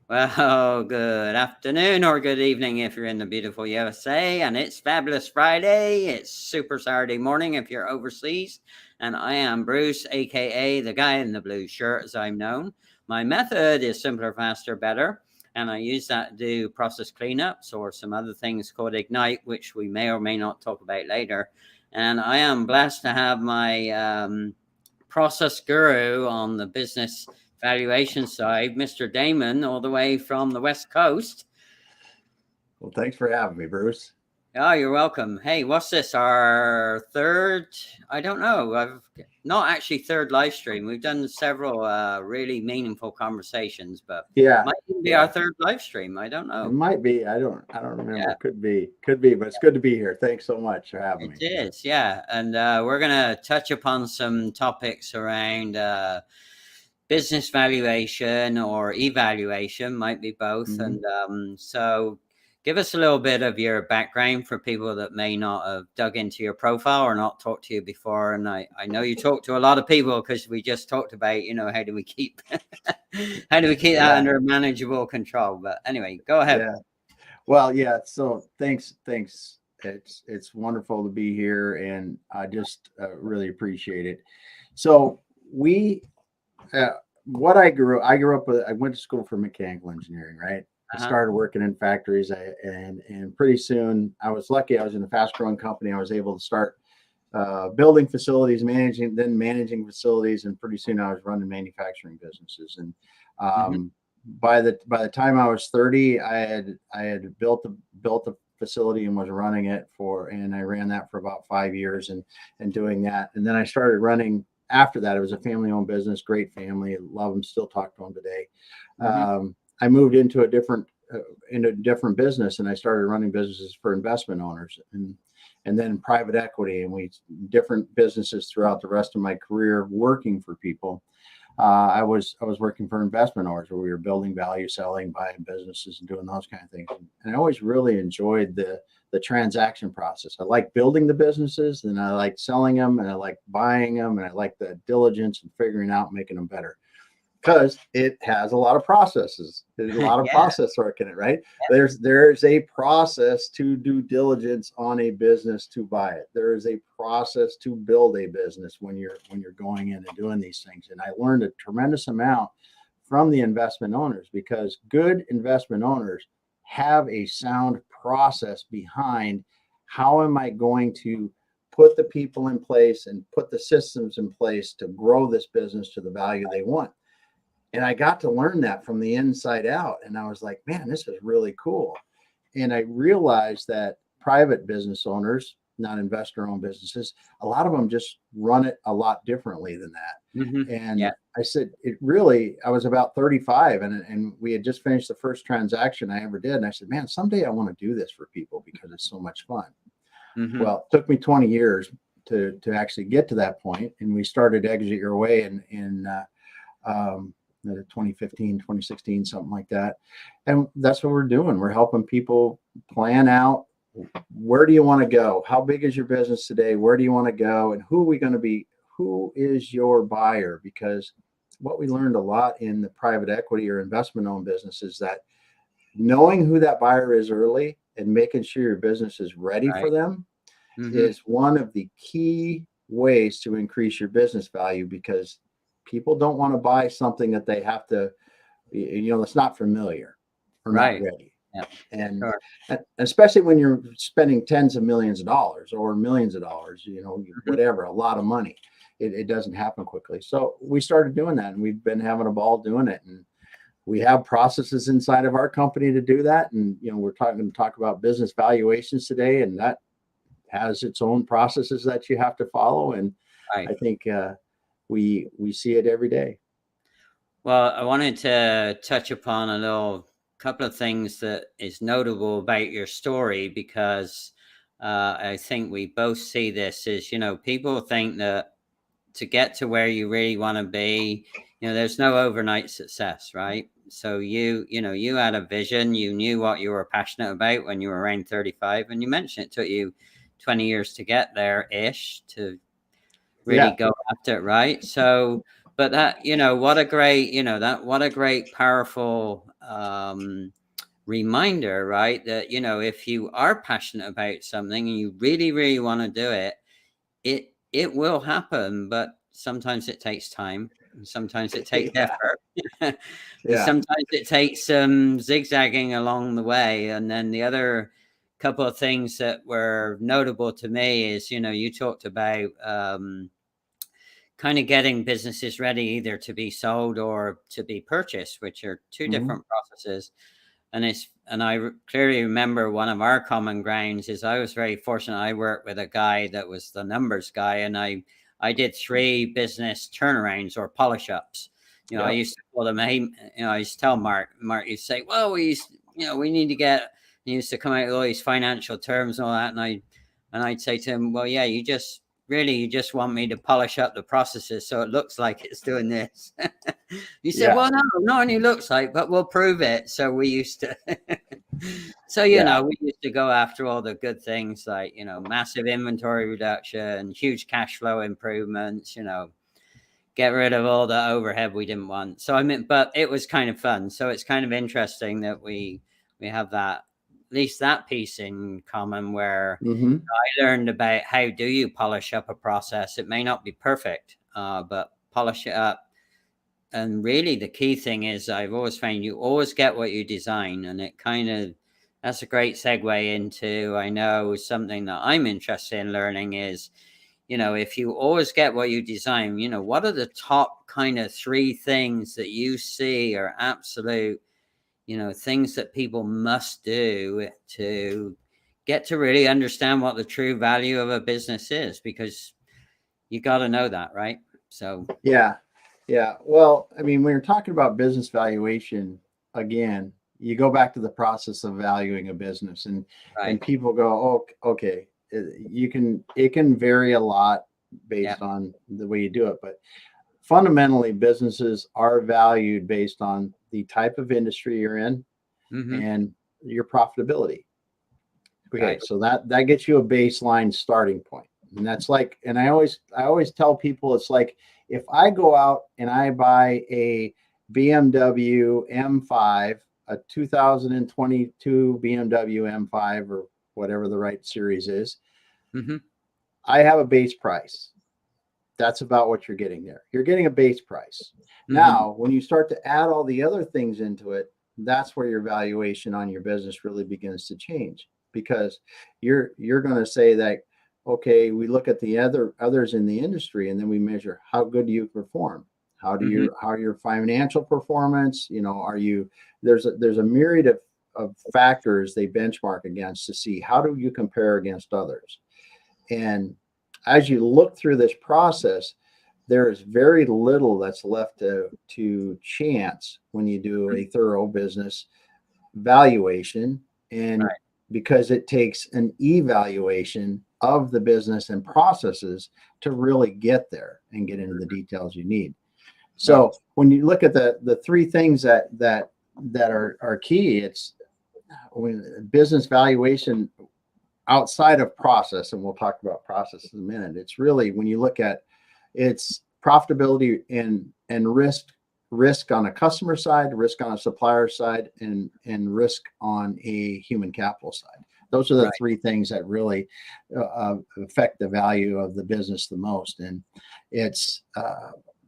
Well, good afternoon or good evening if you're in the beautiful USA, and it's Fabulous Friday. It's Super Saturday morning if you're overseas, and I am Bruce, aka the guy in the blue shirt, as I'm known. My method is simpler, faster, better, and I use that to do process cleanups or some other things called Ignite, which we may or may not talk about later. And I am blessed to have my process guru on the business valuation side, Mr. Damon, all the way from the West Coast. Well, thanks for having me, Bruce. Oh, you're welcome. Hey, what's this? Our third? I don't know. I've not actually third live stream. We've done several really meaningful conversations, but Yeah, might even be our yeah, third live stream. I don't it know. might be. I don't remember. Yeah, Could be, but it's good to be here. Thanks so much for having it me. is. Yeah, and we're gonna touch upon some topics around business valuation or evaluation, might be both. Hmm. And so give us a little bit of your background for people that may not have dug into your profile or not talked to you before. And I know you talk to a lot of people because we just talked about, how do we keep how do we keep that Yeah, under manageable control? But anyway, go ahead. yeah. Well, yeah. So thanks. It's wonderful to be here, and I just really appreciate it. So we, uh, what I grew up with. I went to school for mechanical engineering, right? I Uh-huh. started working in factories, and pretty soon I was lucky. I was in a fast growing company. I was able to start building facilities, managing facilities, and pretty soon I was running manufacturing businesses. And Hmm. um, by the time I was 30, I had built a facility and was running it and I ran that for about 5 years and doing that. And then I started running after that. It was a family owned business, great family, love them, still talk to them today. Hmm. I moved into a different business, and I started running businesses for investment owners and then private equity, and we different businesses throughout the rest of my career working for people. I was working for investment owners where we were building value, selling, buying businesses, and doing those kind of things. And I always really enjoyed the transaction process. I like building the businesses, and I like selling them, and I like buying them, and I like the diligence and figuring out making them better because it has a lot of processes. There's a lot of Yeah. process work in it, right? There's a process to due diligence on a business to buy it. There is a process to build a business when you're going in and doing these things. And I learned a tremendous amount from the investment owners because good investment owners have a sound process behind how am I going to put the people in place and put the systems in place to grow this business to the value they want. And I got to learn that from the inside out. And I was like, man, this is really cool. And I realized that private business owners, not investor owned businesses, a lot of them just run it a lot differently than Hmm. that. And Yeah. I said, I was about 35 and we had just finished the first transaction I ever did. And I said, man, someday I want to do this for people because it's so much fun. Hmm. Well, it took me 20 years to actually get to that point. And we started Exit Your Way um, 2015, 2016, something like that. And that's what we're doing. We're helping people plan out where do you want to go? How big is your business today? Where do you want to go? And who are we going to be? Who is your buyer? Because what we learned a lot in the private equity or investment owned business is that knowing who that buyer is early and making sure your business is ready Right. for them Hmm. is one of the key ways to increase your business value because people don't want to buy something that they have to, that's not familiar or not Right. ready. Yeah. And Sure. especially when you're spending tens of millions of dollars or millions of dollars, Mhm. whatever, a lot of money, it doesn't happen quickly. So we started doing that and we've been having a ball doing it. And we have processes inside of our company to do that. And, we're going to talk about business valuations today, and that has its own processes that you have to follow. And Right. I think we see it every day. Well, I wanted to touch upon a little couple of things that is notable about your story because I think we both see this as, people think that to get to where you really want to be, there's no overnight success, right? So you had a vision, you knew what you were passionate about when you were around 35, and you mentioned it took you 20 years to get there ish to really Yeah. go after it, right? So But that, what a great, what a great, powerful reminder, right? That, if you are passionate about something and you really, really want to do it, it will happen, but sometimes it takes time. And sometimes it takes effort. And sometimes it takes some zigzagging along the way. And then the other couple of things that were notable to me is, you talked about kind of getting businesses ready either to be sold or to be purchased, which are two different processes. And I clearly remember one of our common grounds is I was very fortunate. I worked with a guy that was the numbers guy, and I did 3 business turnarounds or polish ups. I used to call them, hey, I used to tell Mark used to say, well, we need to get, he used to come out with all these financial terms and all that. And I'd say to him, well, yeah, you just want me to polish up the processes so it looks like it's doing this. He said, well, no, not only looks like, but we'll prove it. So we used to, we used to go after all the good things like, massive inventory reduction, huge cash flow improvements, get rid of all the overhead we didn't want. So, but it was kind of fun. So it's kind of interesting that we have that, at least that piece in common where I learned about how do you polish up a process. It may not be perfect, but polish it up. And really the key thing is I've always found you always get what you design. And it kind of, that's a great segue into, I know something that I'm interested in learning is, if you always get what you design, what are the top kind of 3 things that you see are absolute, things that people must do to get to really understand what the true value of a business is, because you got to know that, right? So yeah. Well, I mean, when you're talking about business valuation, again, you go back to the process of valuing a business, and people go, oh, okay, it can vary a lot based on the way you do it, but fundamentally businesses are valued based on the type of industry you're in and your profitability. Okay, so that gets you a baseline starting point. And that's like, and I always tell people, it's like if I go out and I buy a BMW M5, a 2022 BMW M5 or whatever the right series is, I have a base price. That's about what you're getting there. You're getting a base price. Now, when you start to add all the other things into it, that's where your valuation on your business really begins to change, because you're going to say that, okay, we look at the others in the industry, and then we measure how good do you perform, how your financial performance, are you, there's a myriad of factors they benchmark against to see how do you compare against others. And as you look through this process, there is very little that's left to chance when you do a thorough business valuation. And because it takes an evaluation of the business and processes to really get there and get into the details you need. So when you look at the 3 things that are key, it's when business valuation outside of process, and we'll talk about process in a minute, it's really when you look at it's profitability and risk on a customer side, risk on a supplier side, and risk on a human capital side. Those are the 3 things that really affect the value of the business the most. And it's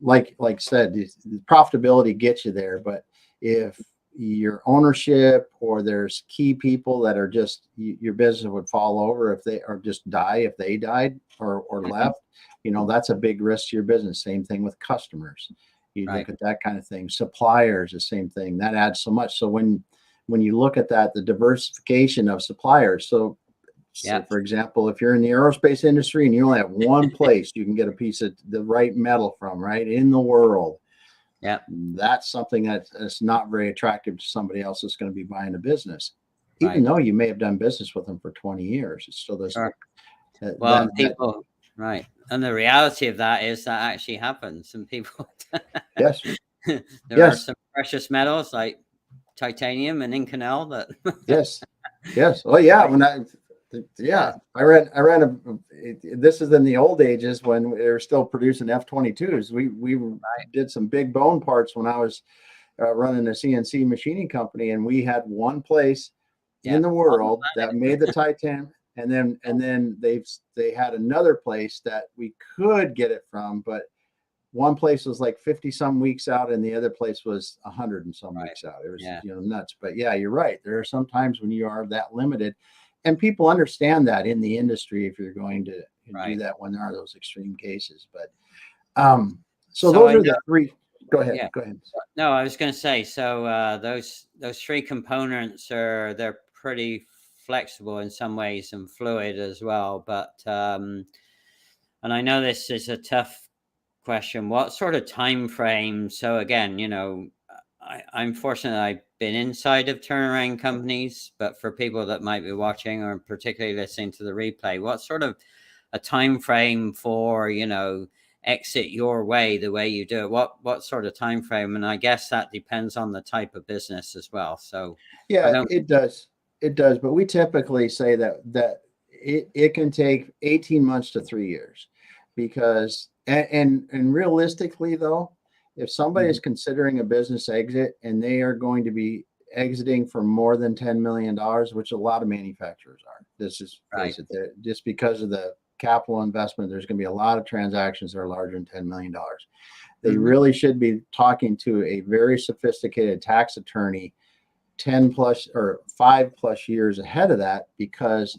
like said, the profitability gets you there, but if your ownership or there's key people that are just, your business would fall over if they, or just die if they died or left, that's a big risk to your business. Same thing with customers. You look at that kind of thing. Suppliers, the same thing. That adds so much. So when you look at that, the diversification of suppliers. So for example, if you're in the aerospace industry and you only have one place you can get a piece of the right metal from, right, in the world, that's something that's not very attractive to somebody else that's going to be buying a business, even though you may have done business with them for 20 years. It still doesn't. And the reality of that is that actually happens. And people, there are some precious metals like titanium and Inconel that. Yes. Oh yeah. When Yeah, I ran this is in the old ages when they were still producing F-22s. We did some big bone parts when I was running a CNC machining company, and we had one place in the world that made the titanium, and then they had another place that we could get it from, but one place was like 50 some weeks out and the other place was 100 and some weeks out. It was nuts. But yeah, you're right. There are some times when you are that limited, and people understand that in the industry if you're going to do that when there are those extreme cases. But so those are the three. Go ahead. Yeah. Go ahead. No, I was going to say, so those three components they're pretty flexible in some ways and fluid as well. But and I know this is a tough question. What sort of time frame? So again, I'm fortunate I've been inside of turnaround companies, but for people that might be watching or particularly listening to the replay, what sort of a time frame for exit your way the way you do it? What sort of time frame? And I guess that depends on the type of business as well. So yeah, it does. It does. But we typically say that it can take 18 months to 3 years, because and realistically though, if somebody is considering a business exit and they are going to be exiting for more than $10 million, which a lot of manufacturers are, this is face it, just because of the capital investment, there's going to be a lot of transactions that are larger than $10 million. They really should be talking to a very sophisticated tax attorney 10 plus or 5+ years ahead of that, because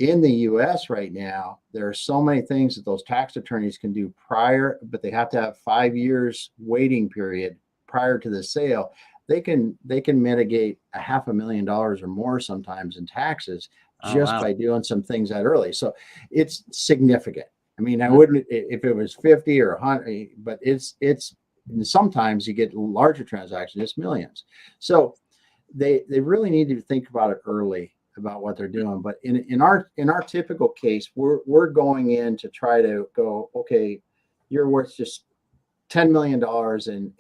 in the US right now, there are so many things that those tax attorneys can do prior, but they have to have 5 years waiting period prior to the sale. They can mitigate $500,000 or more sometimes in taxes just by doing some things that early. So it's significant. I mean, I wouldn't if it was 50 or 100, but it's sometimes you get larger transactions, it's millions. So they really need to think about it early about what they're doing. But in our typical case, we're going in to try to go, okay, you're worth just $10 million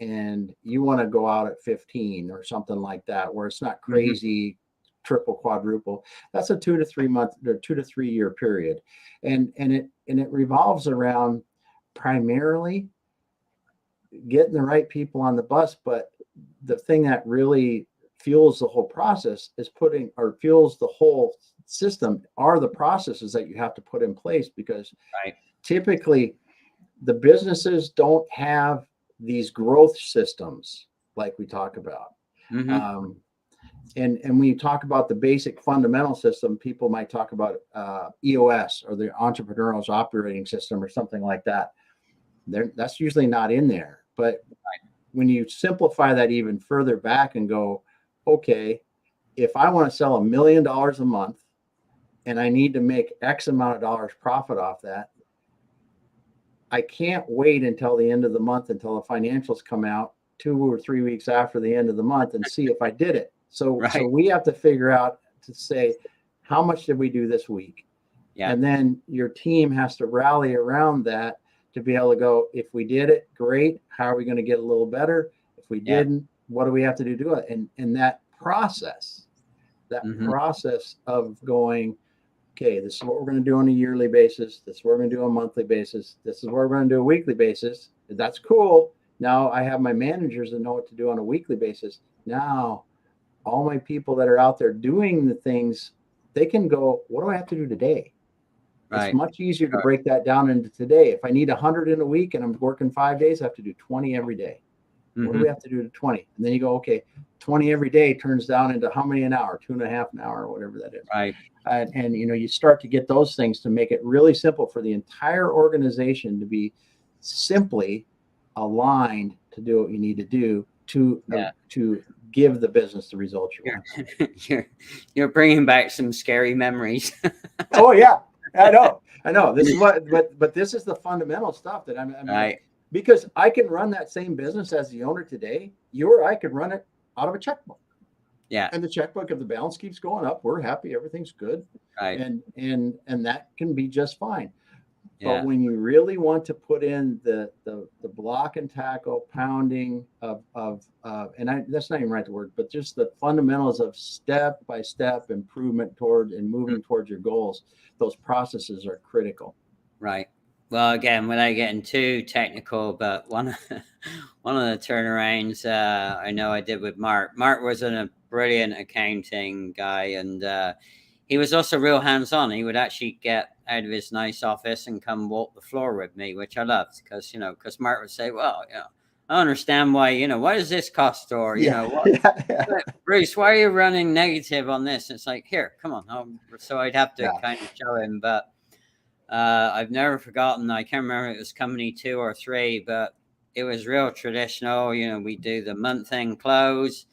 and you want to go out at 15 or something like that, where it's not crazy triple, quadruple. That's a 2 to 3 month or 2 to 3 year period. And it revolves around primarily getting the right people on the bus. But the thing that really fuels the whole process is fuels the whole system are the processes that you have to put in place, because typically the businesses don't have these growth systems like we talk about. And when you talk about the basic fundamental system, people might talk about EOS or the entrepreneurial operating system or something like that. That's usually not in there. But when you simplify that even further back and go, okay, if I want to sell $1 million a month and I need to make X amount of dollars profit off that, I can't wait until the end of the month, until the financials come out 2 or 3 weeks after the end of the month and see if I did it. So we have to figure out to say, how much did we do this week? And then your team has to rally around that to be able to go, if we did it, great. How are we going to get a little better? If we didn't, what do we have to do to do it? And that process of going, okay, this is what we're going to do on a yearly basis. This is what we're going to do on a monthly basis. This is what we're going to do a weekly basis. That's cool. Now I have my managers that know what to do on a weekly basis. Now all my people that are out there doing the things, they can go, what do I have to do today? It's much easier to break that down into today. If I need 100 in a week and I'm working 5 days, I have to do 20 every day. What do we have to do to 20? And then you go, okay, 20 every day turns down into how many an hour? 2.5 an hour, or whatever that is. And you start to get those things to make it really simple for the entire organization to be simply aligned to do what you need to do to give the business the results you want. You're bringing back some scary memories. Oh yeah, I know. This is but this is the fundamental stuff that I'm because I can run that same business as the owner today. You or I could run it out of a checkbook. And the checkbook, if the balance keeps going up, we're happy, everything's good. And that can be just fine. But when you really want to put in the block and tackle pounding that's not even right the word, but just the fundamentals of step by step improvement toward and moving towards your goals, those processes are critical. Right. Well, again, without getting too technical, but one of the turnarounds I know I did with Mark. Mark was a brilliant accounting guy, and he was also real hands-on. He would actually get out of his nice office and come walk the floor with me, which I loved because Mark would say, "Well, I understand why. What does this cost, or Bruce, why are you running negative on this?" It's like, here, come on. So I'd have to kind of show him, but I've never forgotten. I can't remember if it was company 2 or 3, but it was real traditional. We do the month end close.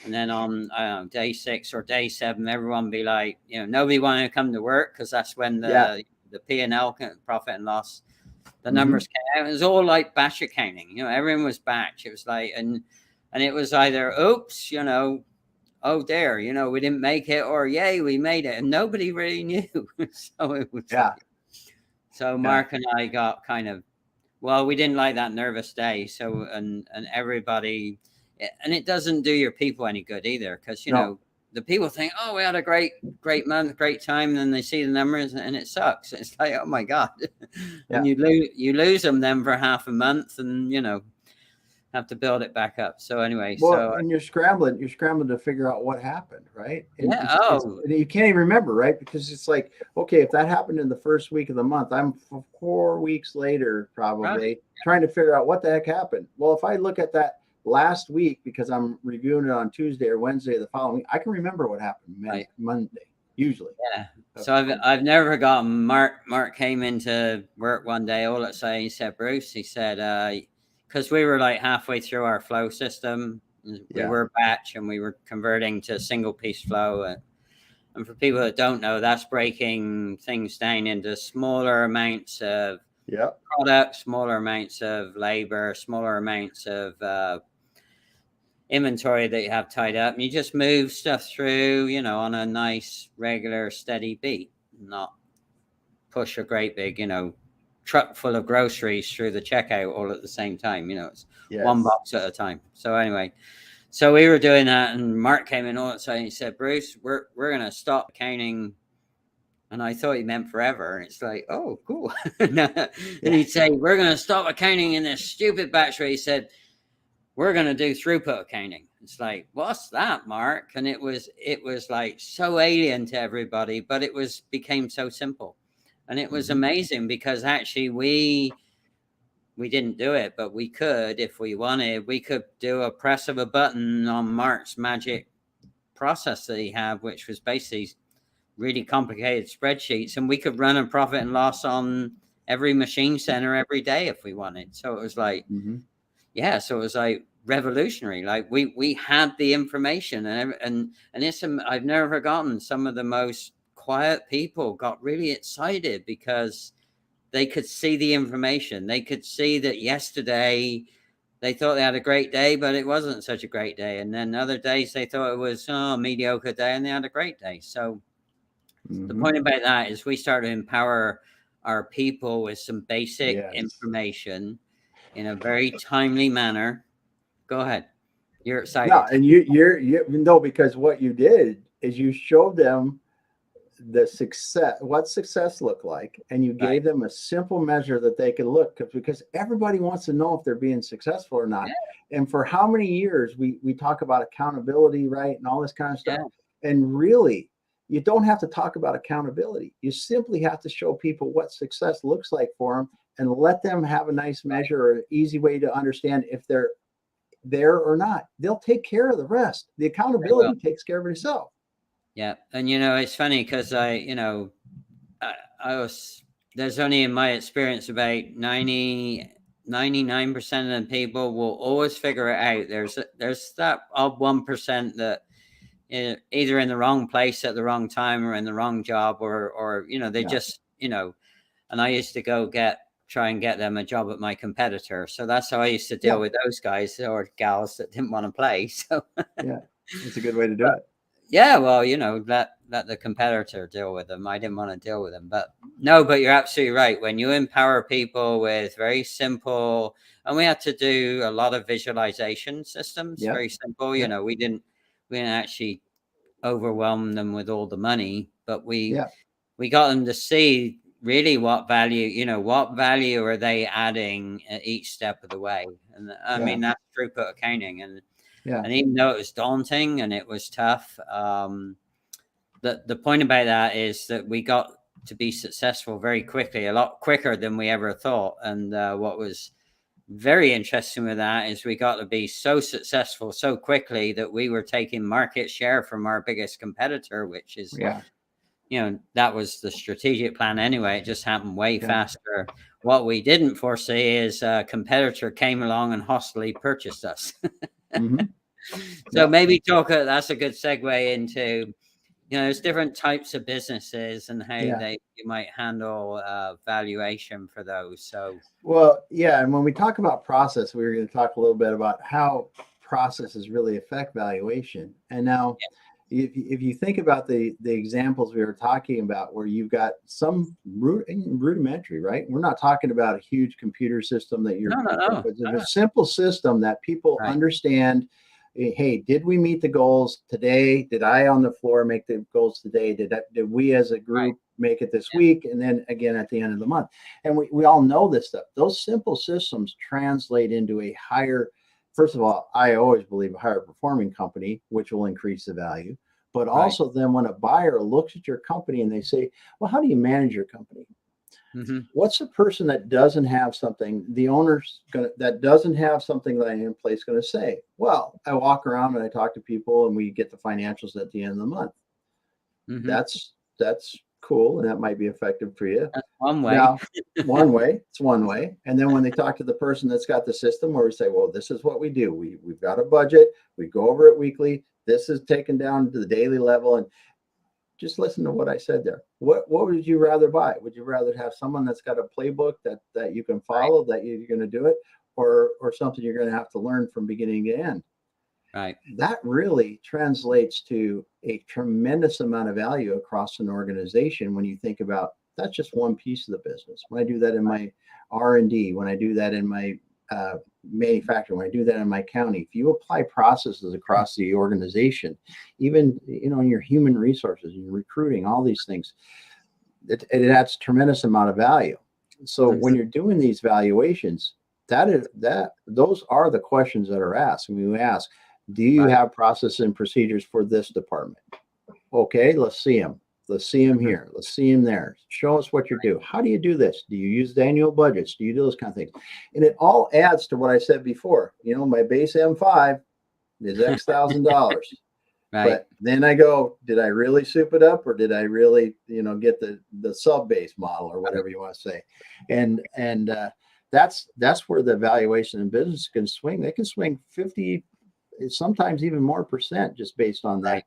And then on day 6 or day 7, everyone be like, nobody wanted to come to work because that's when the P&L, profit and loss, the numbers came out. It was all like batch accounting. Everyone was batch. It was like, and it was either, oops, oh dear, we didn't make it, or yay, we made it. And nobody really knew. So it was so Mark and I got kind of, well, we didn't like that nervous day. So, and everybody, and it doesn't do your people any good either, because the people think, oh, we had a great month, great time, and then they see the numbers and it sucks. It's like, oh my god. And you lose them then for half a month, and have to build it back up. So anyway, and you're scrambling to figure out what happened, right? And you can't even remember, right? Because it's like, okay, if that happened in the first week of the month, I'm 4 weeks later probably trying to figure out what the heck happened. Well, if I look at that last week, because I'm reviewing it on Tuesday or Wednesday the following, I can remember what happened Monday usually. So I've never forgotten. Mark came into work one day. All at say, he said, Bruce, he said, because we were like halfway through our flow system. We were batch and we were converting to single piece flow. And for people that don't know, that's breaking things down into smaller amounts of product, smaller amounts of labor, smaller amounts of inventory that you have tied up. And you just move stuff through, on a nice, regular, steady beat, not push a great big, truck full of groceries through the checkout all at the same time. It's one box at a time. So anyway, so we were doing that, and Mark came in all at and he said, Bruce, we're going to stop counting. And I thought he meant forever. And it's like, oh, cool. And he'd say, we're going to stop accounting in this stupid batch rate. He said, we're going to do throughput accounting. It's like, what's that, Mark? And it was like so alien to everybody, but it became so simple. And it was amazing because actually we didn't do it, but we could, if we wanted, we could do a press of a button on Mark's magic process that he had, which was basically really complicated spreadsheets. And we could run a profit and loss on every machine center every day if we wanted. So it was like, so it was like revolutionary. Like we had the information and it's, I've never forgotten, some of the most quiet people got really excited because they could see the information. They could see that yesterday they thought they had a great day, but it wasn't such a great day. And then other days they thought it was a mediocre day and they had a great day. So the point about that is we start to empower our people with some basic information in a very timely manner. Go ahead. You're excited. No, and you because what you did is you showed them the success, what success looked like, and you gave them a simple measure that they could look, because everybody wants to know if they're being successful or not. And for how many years we talk about accountability, right, and all this kind of stuff. And really, you don't have to talk about accountability. You simply have to show people what success looks like for them and let them have a nice measure or an easy way to understand if they're there or not. They'll take care of the rest. The accountability takes care of itself. Yeah. And, it's funny because I was, there's only in my experience about 99% of the people will always figure it out. There's that odd 1% that either in the wrong place at the wrong time or in the wrong job or they just, and I used to try and get them a job at my competitor. So that's how I used to deal with those guys or gals that didn't want to play. So it's a good way to do it. Yeah, well, let the competitor deal with them. I didn't want to deal with them, but no, but you're absolutely right. When you empower people with very simple, and we had to do a lot of visualization systems, Yep. very simple. Yep. We didn't actually overwhelm them with all the money, but we Yeah. we got them to see really what value are they adding at each step of the way. And I Yeah. mean, that's throughput accounting. Yeah. And even though it was daunting and it was tough, the point about that is that we got to be successful very quickly, a lot quicker than we ever thought. And what was very interesting with that is we got to be so successful so quickly that we were taking market share from our biggest competitor, which is, Yeah. that was the strategic plan anyway. It just happened way Yeah. faster. What we didn't foresee is a competitor came along and hostily purchased us. Mm-hmm. So Yep. maybe that's a good segue into, there's different types of businesses and how Yeah. you might handle valuation for those. So, Well, yeah, and when we talk about process, we were going to talk a little bit about how processes really affect valuation. And now, if you think about the examples we were talking about, where you've got some rudimentary, right? We're not talking about a huge computer system that you're, no, but it's a simple system that people right, understand. Hey, did we meet the goals today? Did I on the floor make the goals today? Did we as a right, group make it this week? And then again at the end of the month. And we all know this stuff. Those simple systems translate into a higher, first of all, I always believe a higher performing company, which will increase the value. But right. also then when a buyer looks at your company and they say, well, how do you manage your company? Mm-hmm. What's the person that doesn't have something, the owner's that doesn't have something that in place going to say? Well, I walk around and I talk to people and we get the financials at the end of the month. Mm-hmm. That's cool, and that might be effective for you. That's one way. Now, it's one way. And then when they talk to the person that's got the system, where we say, well, this is what we do. We've got a budget. We go over it weekly. This is taken down to the daily level. And just listen to what I said there. What would you rather buy? Would you rather have someone that's got a playbook that you can follow, that you're going to do it, or something you're going to have to learn from beginning to end? Right. That really translates to a tremendous amount of value across an organization when you think about that's just one piece of the business. When I do that in my R&D, when I do that in my manufacturing, when I do that in my county, if you apply processes across the organization, even in your human resources, your recruiting, all these things, it adds tremendous amount of value. So when you're doing these valuations, those are the questions that are asked. And we ask, do you have process and procedures for this department? Okay, let's see them. Let's see them here. Let's see them there. Show us what you do. How do you do this? Do you use the annual budgets? Do you do those kind of things? And it all adds to what I said before. My base M5 is X $1,000. Right. But then I go, did I really soup it up, or did I really, get the sub base model, or whatever you want to say? And that's where the valuation in business can swing. They can swing 50, sometimes even more percent, just based on that. Right.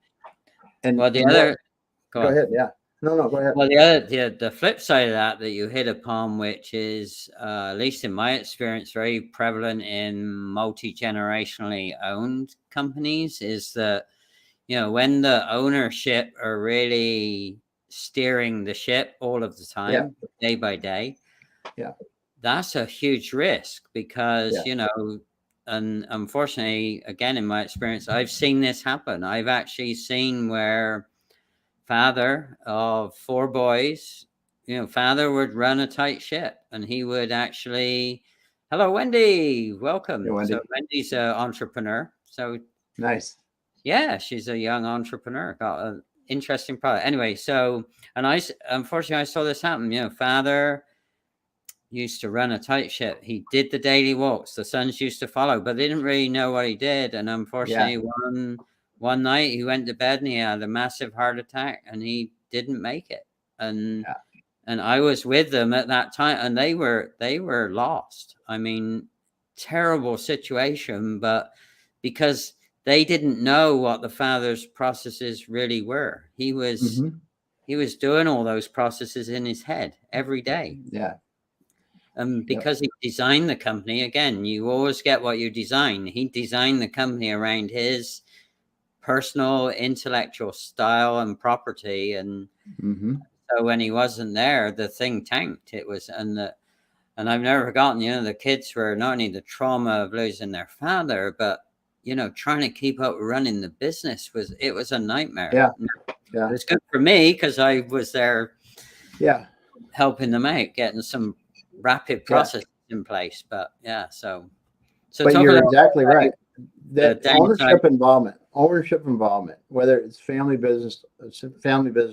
And Well, go ahead. Yeah. No, go ahead. Well, the flip side of that you hit upon, which is at least in my experience, very prevalent in multi-generationally owned companies, is that when the ownership are really steering the ship all of the time, day by day, that's a huge risk because and unfortunately, again, in my experience, I've seen this happen. I've actually seen where father of 4 boys, father would run a tight ship, and he would actually, hello, Wendy, welcome. Hey, Wendy. So Wendy's an entrepreneur. So nice. Yeah, she's a young entrepreneur, got an interesting product. Anyway, and unfortunately, I saw this happen. Father used to run a tight ship. He did the daily walks. The sons used to follow, but they didn't really know what he did. And unfortunately, one night he went to bed and he had a massive heart attack, and he didn't make it. And I was with them at that time, and they were lost. I mean, terrible situation, but because they didn't know what the father's processes really were. He was doing all those processes in his head every day. Yeah. And because he designed the company, again, you always get what you design. He designed the company around his personal intellectual style and property. And so when he wasn't there, the thing tanked. It was, and I've never forgotten, the kids were not only the trauma of losing their father, but, trying to keep up running the business was a nightmare. Yeah. It was good for me because I was there helping them out, getting some rapid processes in place. But so but you're exactly right. That ownership involvement, whether it's family business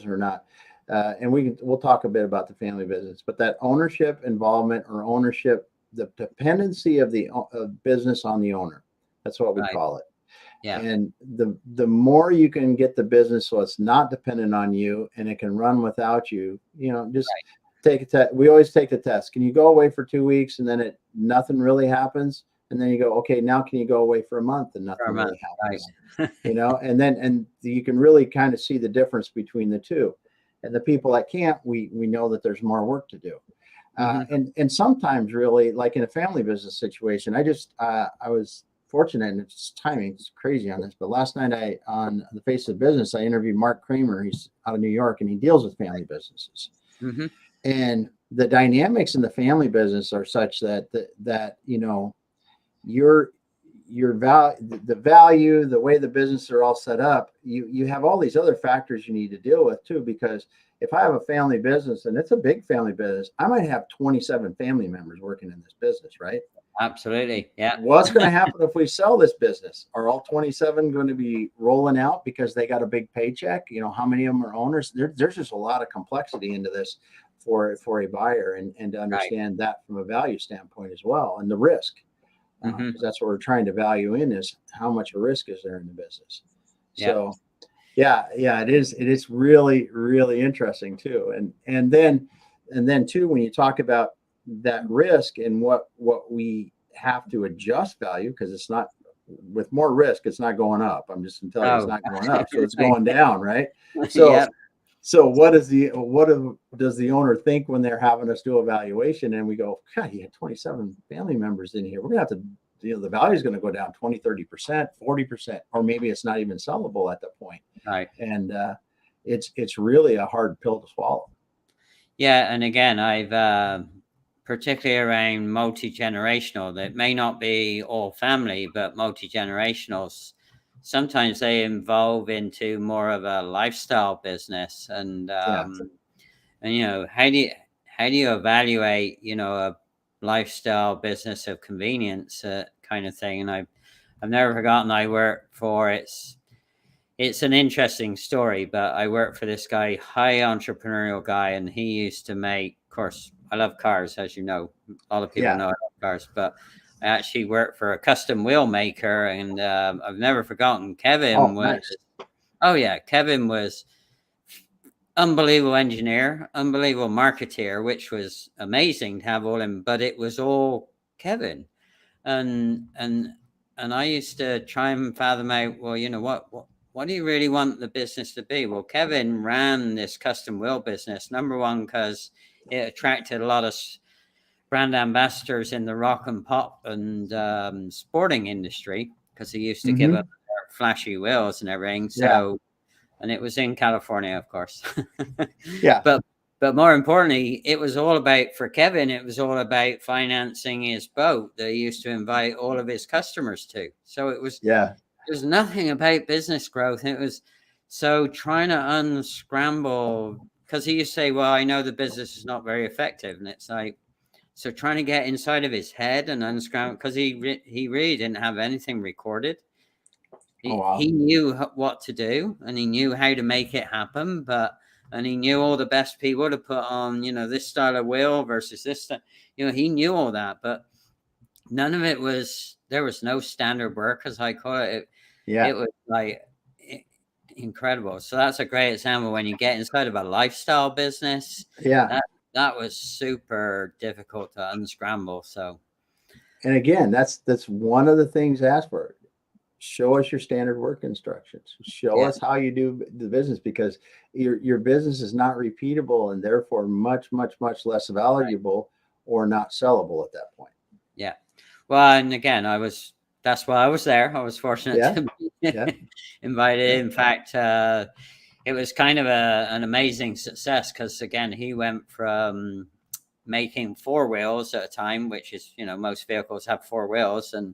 or not. And we'll talk a bit about the family business, but that ownership involvement or ownership, the dependency of the business on the owner, that's what we call it. Yeah. And the more you can get the business so it's not dependent on you and it can run without you, just take a test. We always take the test. Can you go away for 2 weeks and then nothing really happens? And then you go, okay, now can you go away for a month and nothing really happens? Right. And you can really kind of see the difference between the two. And the people that can't, we know that there's more work to do. And sometimes really, like in a family business situation, I was fortunate, and it's timing, it's crazy on this, but last night on the Face of Business, I interviewed Mark Kramer. He's out of New York and he deals with family businesses. And the dynamics in the family business are such that the value, the way the business are all set up, you have all these other factors you need to deal with too, because if I have a family business and it's a big family business, I might have 27 family members working in this business, right? Absolutely. Yeah. What's going to happen if we sell this business? Are all 27 going to be rolling out because they got a big paycheck? How many of them are owners? There's just a lot of complexity into this for a buyer and to understand that from a value standpoint as well, and the risk. Because that's what we're trying to value in is how much risk is there in the business. So it is really, really interesting too. And then too, when you talk about that risk and what we have to adjust value, because it's not, with more risk, it's not going up. I'm just going to tell you, it's not going up. So it's going down, right? So So what does the owner think when they're having us do evaluation? And we go, God, you had 27 family members in here. We're gonna have to, the value is going to go down 20, 30%, 40%, or maybe it's not even sellable at that point. Right. And it's really a hard pill to swallow. Yeah. And again, I've particularly around multi-generational, that may not be all family, but multi-generationals, sometimes they evolve into more of a lifestyle business. And how do you evaluate, a lifestyle business of convenience kind of thing? And I've never forgotten, I worked for, it's an interesting story, but I worked for this guy, high entrepreneurial guy, and he used to make, of course, I love cars, as you know, a lot of people know I love cars, but I actually worked for a custom wheel maker, and I've never forgotten Kevin Kevin was unbelievable engineer, unbelievable marketeer, which was amazing to have all him, but it was all Kevin. And I used to try and fathom out, well, what do you really want the business to be? Well, Kevin ran this custom wheel business, number one, because it attracted a lot of brand ambassadors in the rock and pop and sporting industry, because he used to give up their flashy wheels and everything. So, and it was in California, of course. But more importantly, it was all about, for Kevin, it was all about financing his boat that he used to invite all of his customers to. So it was, there's nothing about business growth. It was so trying to unscramble, because he used to say, well, I know the business is not very effective. And it's like, so trying to get inside of his head and unscramble, because he really didn't have anything recorded. He knew what to do, and he knew how to make it happen, and he knew all the best people to put on, this style of wheel versus this style. He knew all that, but none of it was, there was no standard work, as I call it. It was like incredible. So that's a great example when you get inside of a lifestyle business. That was super difficult to unscramble. So, and again, that's one of the things asked for. Show us your standard work instructions. Show us how you do the business, because your business is not repeatable and therefore much, much, much less valuable or not sellable at that point. Yeah. Well, and again, I was That's why I was there. I was fortunate Yeah. to be Yeah. invited. Yeah. In fact, it was kind of an amazing success because, again, he went from making four wheels at a time, which is, most vehicles have four wheels. And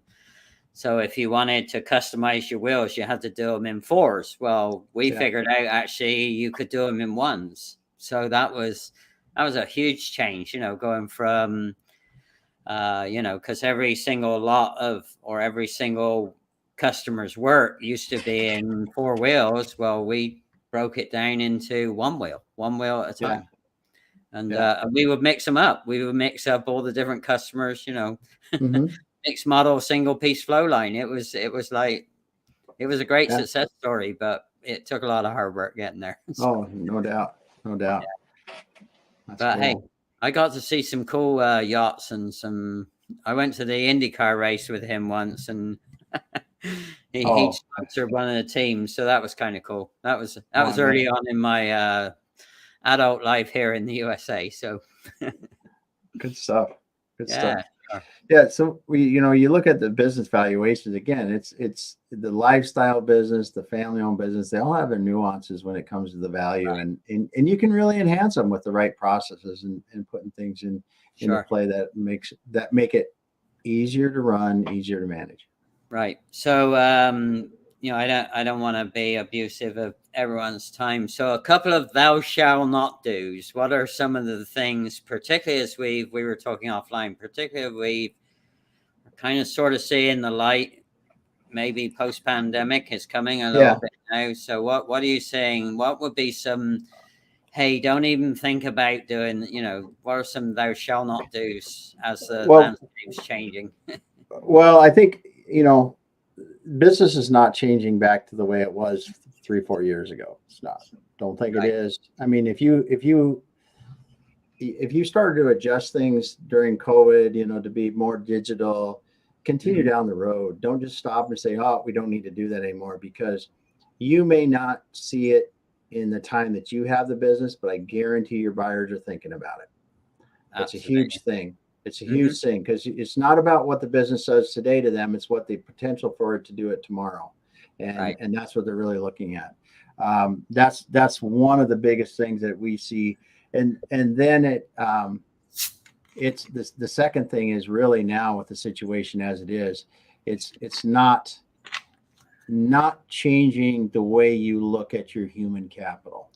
so if you wanted to customize your wheels, you had to do them in fours. Well, we Yeah. figured out actually you could do them in ones. So that was a huge change, going from because every single lot or every single customer's work used to be in four wheels. Well, we broke it down into one wheel at a Yeah. time. And Yeah. we would mix them up. We would mix up all the different customers, Mm-hmm. mixed model, single piece flow line. It was a great Yeah. success story, but it took a lot of hard work getting there. Oh, no doubt. No doubt. That's But hey, cool. I got to see some cool yachts and some. I went to the IndyCar race with him once, and he Oh, sponsored one of the teams, so that was kind of cool. That was oh, early nice. on in my adult life here in the USA. So Good stuff. Good stuff. yeah, sure. Yeah. So you look at the business valuations again, it's the lifestyle business, the family owned business, they all have their nuances when it comes to the value Right. and you can really enhance them with the right processes and putting things into Sure. play that make it easier to run, easier to manage. Right. So I don't want to be abusive of everyone's time. So a couple of thou shall not do's. What are some of the things, particularly as we were talking offline, particularly we kind of sort of seeing the light, maybe post pandemic is coming a little Yeah. bit now. So what are you saying? What would be some, hey, don't even think about doing, what are some thou shall not do's as the Well, landscape's changing? I think, business is not changing back to the way it was 3-4 years ago. It's not. Don't think it Right. is. I mean, if you started to adjust things during COVID, to be more digital, continue Mhm. down the road. Don't just stop and say, "Oh, we don't need to do that anymore," because you may not see it in the time that you have the business, but I guarantee your buyers are thinking about it. It's a Absolutely. huge thing. It's a Hmm. huge thing because it's not about what the business does today to them. It's what the potential for it to do it tomorrow, and Right. and that's what they're really looking at. That's one of the biggest things that we see, and then it's the second thing is really now with the situation as it is, it's not changing the way you look at your human capital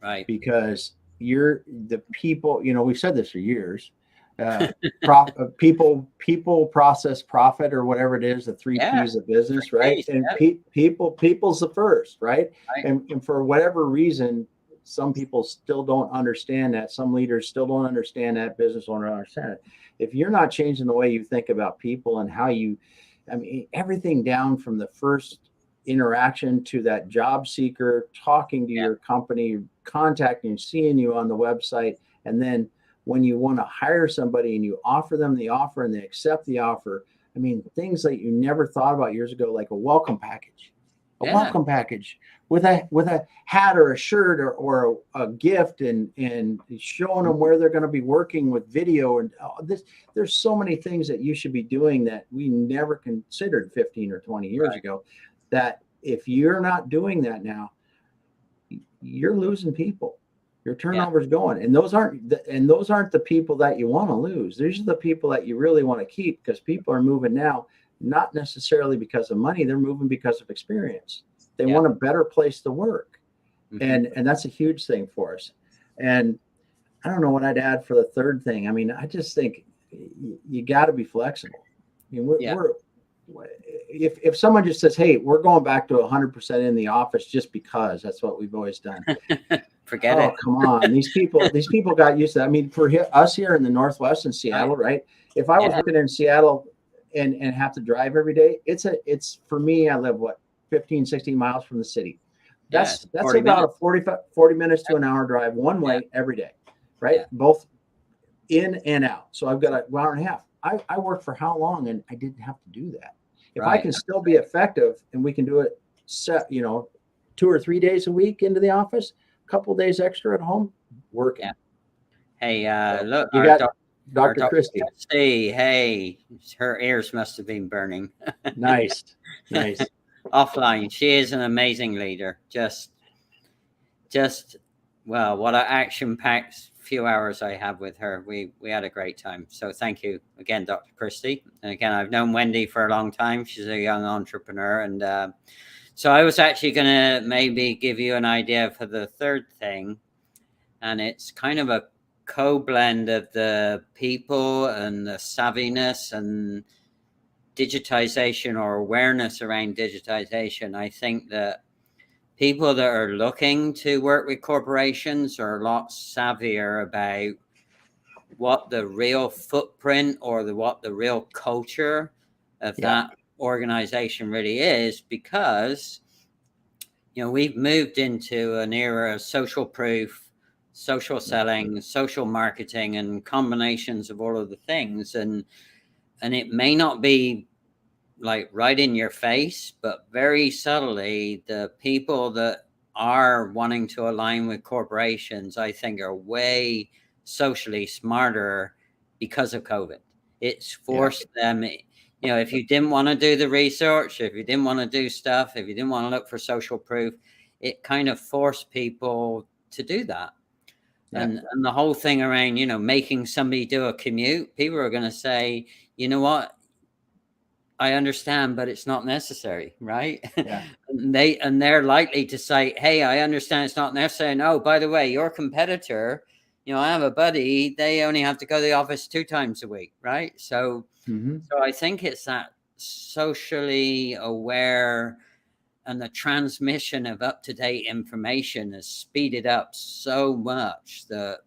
Right. because you're the people, we've said this for years. Uh, people, process, profit, or whatever it is, the three Yeah. P's of business, right? Please. And Yep. people's the first, right? Right. And for whatever reason, some people still don't understand that. Some leaders still don't understand that. Business owners don't understand it. If you're not changing the way you think about people and how you, I mean, everything down from the first interaction to that job seeker talking to Yeah. your company, contacting, seeing you on the website, and then when you want to hire somebody and you offer them the offer and they accept the offer. I mean, things that you never thought about years ago, like a welcome package, Yeah. with a hat or a shirt or a gift and showing them where they're going to be working with video and this. There's so many things that you should be doing that we never considered 15 or 20 years Right. ago. That if you're not doing that now, you're losing people. Your Yeah. turnover's going, and those aren't the people that you want to lose. These are the people that you really want to keep because people are moving now, not necessarily because of money. They're moving because of experience. They Yeah. want a better place to work, Hmm. and that's a huge thing for us. And I don't know what I'd add for the third thing. I mean, I just think you got to be flexible. I mean, Yeah. if someone just says, "Hey, we're going back to 100% in the office just because that's what we've always done." Forget Oh, it. come on. These people got used to that. I mean, for us here in the Northwest in Right. Seattle, right? If I was Yeah. living in Seattle and have to drive every day, it's for me, I live 15, 16 miles from the city. Yeah. That's 40 about a minutes. 40 minutes to an hour drive one Yeah. way every day, right? Yeah. Both in and out. So I've got an hour and a half. I worked for how long and I didn't have to do that. If I Right. can still be effective and we can do it set, 2 or 3 days a week into the office, a couple days extra at home, working. Yeah. Hey, So look, you got Our Dr. Dr. Christie. Christie, hey, her ears must have been burning. Nice. Nice. Offline, she is an amazing leader. Just well, what an action-packed few hours I had with her. We had a great time. So thank you again, Dr. Christie. And again, I've known Wendy for a long time. She's a young entrepreneur, and so I was actually going to maybe give you an idea for the third thing, and it's kind of a co-blend of the people and the savviness and digitization or awareness around digitization. I think that people that are looking to work with corporations are a lot savvier about what the real footprint or what the real culture of that organization really is, because we've moved into an era of social proof, social selling, social marketing, and combinations of all of the things, and it may not be like right in your face, but very subtly, the people that are wanting to align with corporations, I think, are way socially smarter because of COVID. It's forced them, if you didn't want to do the research, if you didn't want to do stuff, if you didn't want to look for social proof, it kind of forced people to do that. And the whole thing around, making somebody do a commute, people are going to say, you know what? I understand, but it's not necessary, right? Yeah. and they're likely to say, "Hey, I understand it's not necessary." And, oh, by the way, your competitor, I have a buddy. They only have to go to the office 2 times a week, right? So I think it's that socially aware and the transmission of up-to-date information has speeded up so much that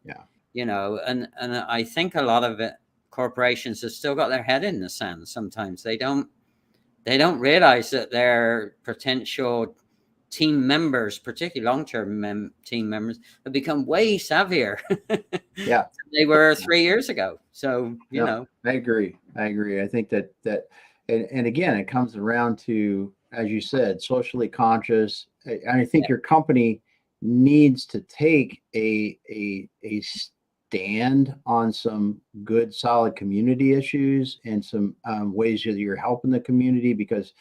and I think a lot of it, corporations have still got their head in the sand. Sometimes they don't realize that their potential team members, particularly long-term team members, have become way savvier than they were 3 years ago. So I agree. I think that and again, it comes around to, as you said, socially conscious. I think your company needs to take a stand on some good, solid community issues and some ways that you're helping the community, because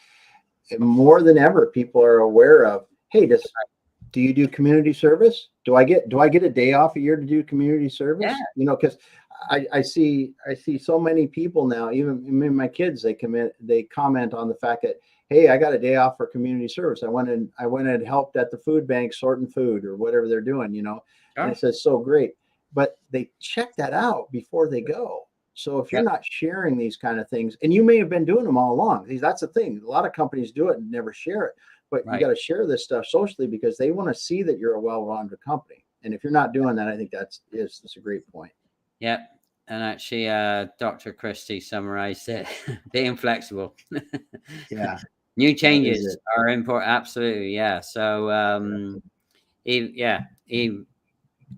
more than ever, people are aware of, hey, do you do community service? Do I get a day off a year to do community service? Because I see so many people now, even my kids, they comment on the fact that, hey, I got a day off for community service. I went and helped at the food bank sorting food or whatever they're doing, and it says, so great. But they check that out before they go. So if you're not sharing these kind of things, and you may have been doing them all along, that's the thing. A lot of companies do it and never share it, but you got to share this stuff socially because they want to see that you're a well-rounded company. And if you're not doing that, I think that's a great point. Yep. And actually, Dr. Christie summarized it. Being flexible. New changes are important. Absolutely. Yeah. So,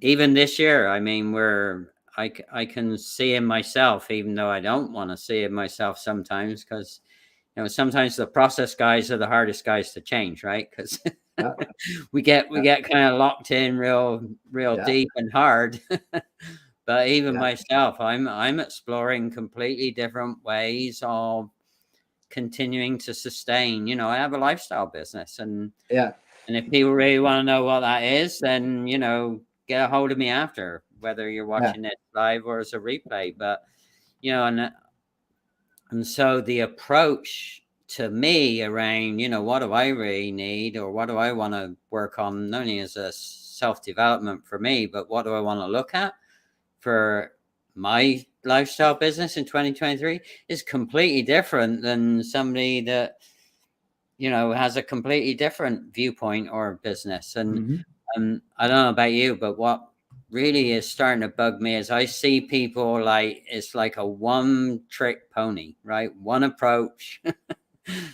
even this year, I mean, I can see in myself, even though I don't want to see it myself sometimes, because sometimes the process guys are the hardest guys to change, right? Because we get kind of locked in real deep and hard. But even myself, I'm exploring completely different ways of continuing to sustain. I have a lifestyle business, and if people really want to know what that is, then get a hold of me after, whether you're watching it live or as a replay. But and so the approach to me around what do I really need, or what do I want to work on, not only as a self-development for me, but what do I want to look at for my lifestyle business in 2023 is completely different than somebody that has a completely different viewpoint or business. And I don't know about you, but what really is starting to bug me is I see people like it's like a one-trick pony, right? One approach.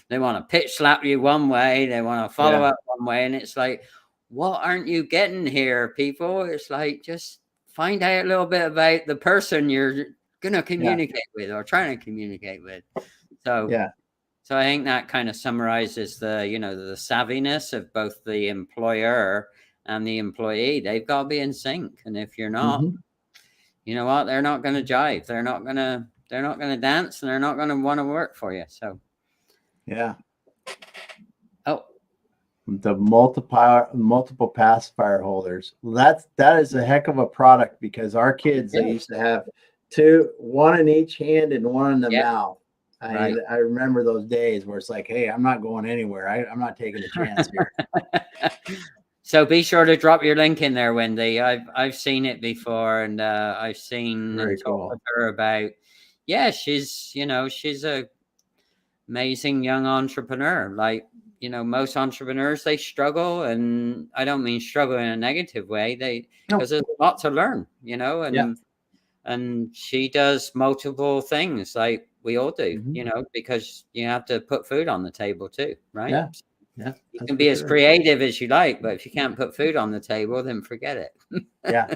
They want to pitch slap you one way, they want to follow up one way, and it's like, what aren't you getting here, people? It's like, just find out a little bit about the person you're going to communicate with or trying to communicate with. So I think that kind of summarizes the savviness of both the employer and the employee. They've got to be in sync, and if you're not, you know what? They're not going to jive. They're not going to dance, and they're not going to want to work for you. So, yeah. oh, The multiple pacifier holders. That is a heck of a product, because our kids, they used to have one in each hand and one in the mouth. right. I remember those days where it's like, hey, I'm not going anywhere. I'm not taking a chance here. So be sure to drop your link in there, Wendy. I've seen it before, and I've seen Very and talked cool. with her about. Yeah, she's a amazing young entrepreneur. Like, most entrepreneurs, they struggle, and I don't mean struggle in a negative way. Because there's a lot to learn, and she does multiple things like we all do, because you have to put food on the table too, right? Yeah. Yeah. You can be as creative as you like, but if you can't put food on the table, then forget it. Yeah.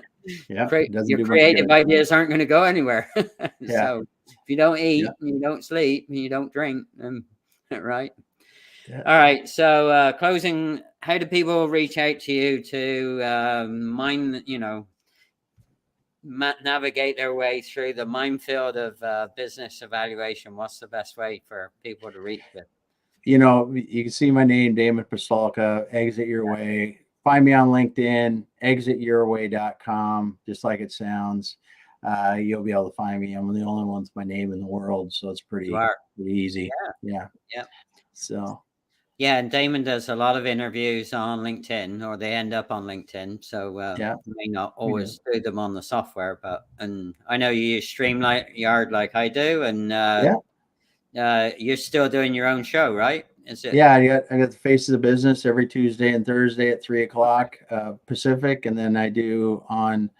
Yeah. Your creative ideas aren't going to go anywhere. Yeah. So if you don't eat, and you don't sleep, and you don't drink, right? Yeah. All right. So closing, how do people reach out to you to navigate their way through the minefield of business evaluation? What's the best way for people to reach it? You can see my name, Damon Pistolka, Exit Your Way. Find me on LinkedIn, exityourway.com, just like it sounds. You'll be able to find me. I'm the only one with my name in the world, so it's pretty easy. Yeah. So. Yeah, and Damon does a lot of interviews on LinkedIn, or they end up on LinkedIn. So you may not always do them on the software, and I know you use StreamYard like I do, and you're still doing your own show, right? Is it? Yeah, I got the Faces of Business every Tuesday and Thursday at 3:00 Pacific, and then I do on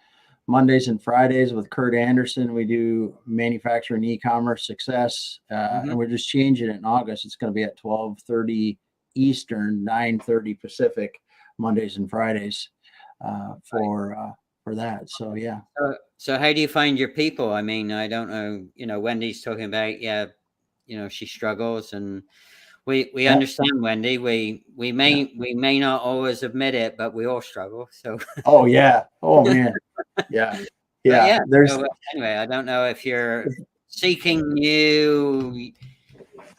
Mondays and Fridays with Kurt Anderson. We do manufacturing e-commerce success, and we're just changing it in August. It's going to be at 12:30 Eastern, 9:30 Pacific, Mondays and Fridays for that. So yeah. So how do you find your people? I mean, I don't know. Wendy's talking about she struggles, and we understand, Wendy. We may not always admit it, but we all struggle. So. Oh yeah. Oh man. Yeah. Yeah. So, anyway, I don't know if you're seeking new.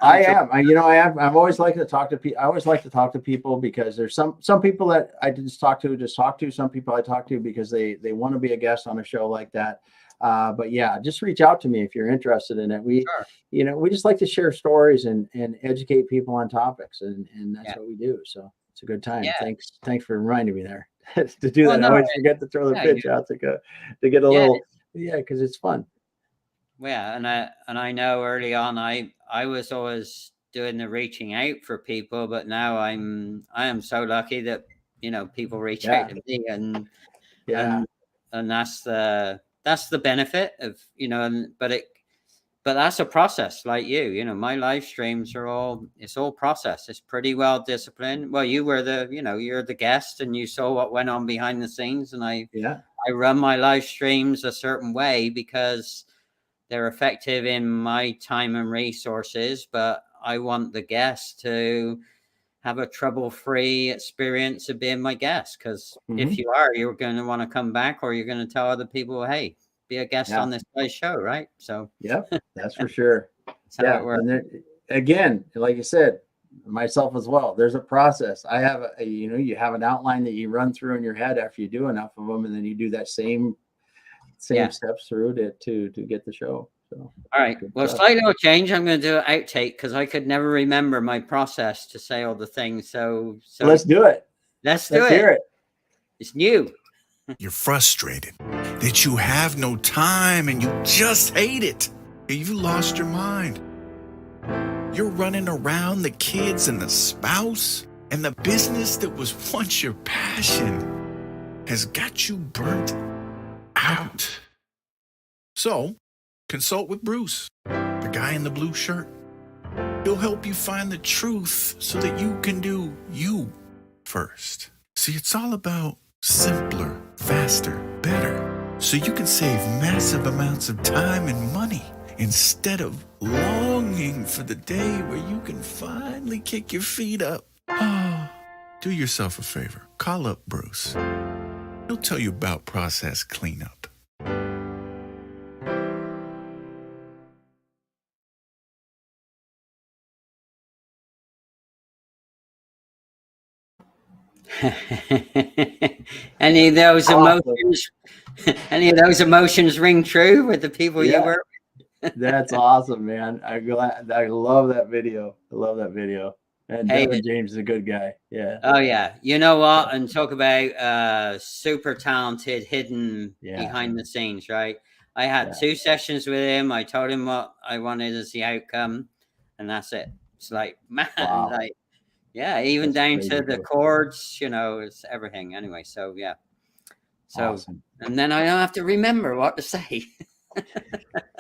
I am. I've always liked to talk to people. I always like to talk to people, because there's some people that I just talk to. Some people I talk to because they want to be a guest on a show like that. But yeah, just reach out to me if you're interested in it. We just like to share stories and educate people on topics, and that's what we do. So it's a good time. Yeah. Thanks for reminding me there to do that. I always forget to throw the pitch out to get a little, because it's fun. Yeah, and I know early on I was always doing the reaching out for people, but now I am so lucky that people reach out to me, and that's the benefit of but that's a process, like my live streams it's all process. It's pretty well disciplined. Well, you were you're the guest, and you saw what went on behind the scenes, and I run my live streams a certain way because they're effective in my time and resources, but I want the guest to have a trouble-free experience of being my guest. Because if you are, you're going to want to come back, or you're going to tell other people, hey, be a guest on this guy's show, right? So, that's for sure. And then, again, like you said, myself as well, there's a process. I have you have an outline that you run through in your head after you do enough of them, and then you do that same steps through to get the show. So all right. Well, slight little change. I'm going to do an outtake because I could never remember my process to say all the things. So let's do it. Let's hear it. It's new. You're frustrated that you have no time and you just hate it. You lost your mind. You're running around the kids and the spouse, and the business that was once your passion has got you burnt out. So, consult with Bruce, the guy in the blue shirt. He'll help you find the truth so that you can do you first. See, it's all about simpler, faster, better, so you can save massive amounts of time and money instead of longing for the day where you can finally kick your feet up. Do yourself a favor. Call up Bruce. He'll tell you about process cleanup. Any of those Awesome. emotions? Any of those emotions ring true with the people you Yeah. work That's awesome, man. I love that video. I love that video. And Hey, Devin James is a good guy. Yeah. oh yeah, you know what? And talk about super talented, hidden Yeah. behind the scenes, right? I had Yeah. 2 sessions with him. I told him what I wanted as the outcome, and that's it. It's like, man, Wow. like, yeah, even That's down crazy to the cool. chords, you know, it's everything. Anyway, so yeah. So, Awesome. and then I don't have to remember what to say.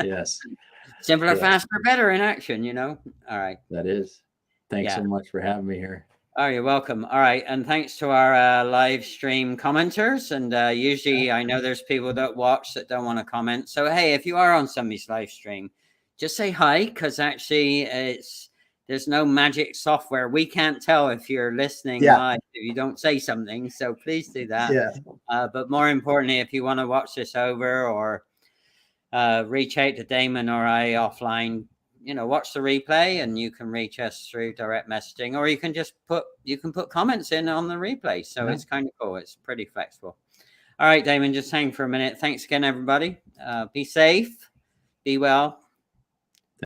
Yes. Simpler, Yeah. faster, better in action, you know? All right. That is. Thanks Yeah. so much for having me here. Oh, you're welcome. All right. And thanks to our live stream commenters. And usually I know there's people that watch that don't want to comment. So, hey, if you are on somebody's live stream, just say hi, because actually there's no magic software. We can't tell if you're listening live if you don't say something. So please do that. Yeah. But more importantly, if you want to watch this over or reach out to Damon or I offline, you know, watch the replay, and you can reach us through direct messaging, or you can just put comments in on the replay. So it's kind of cool. It's pretty flexible. All right, Damon, just hang for a minute. Thanks again, everybody. Be safe, be well,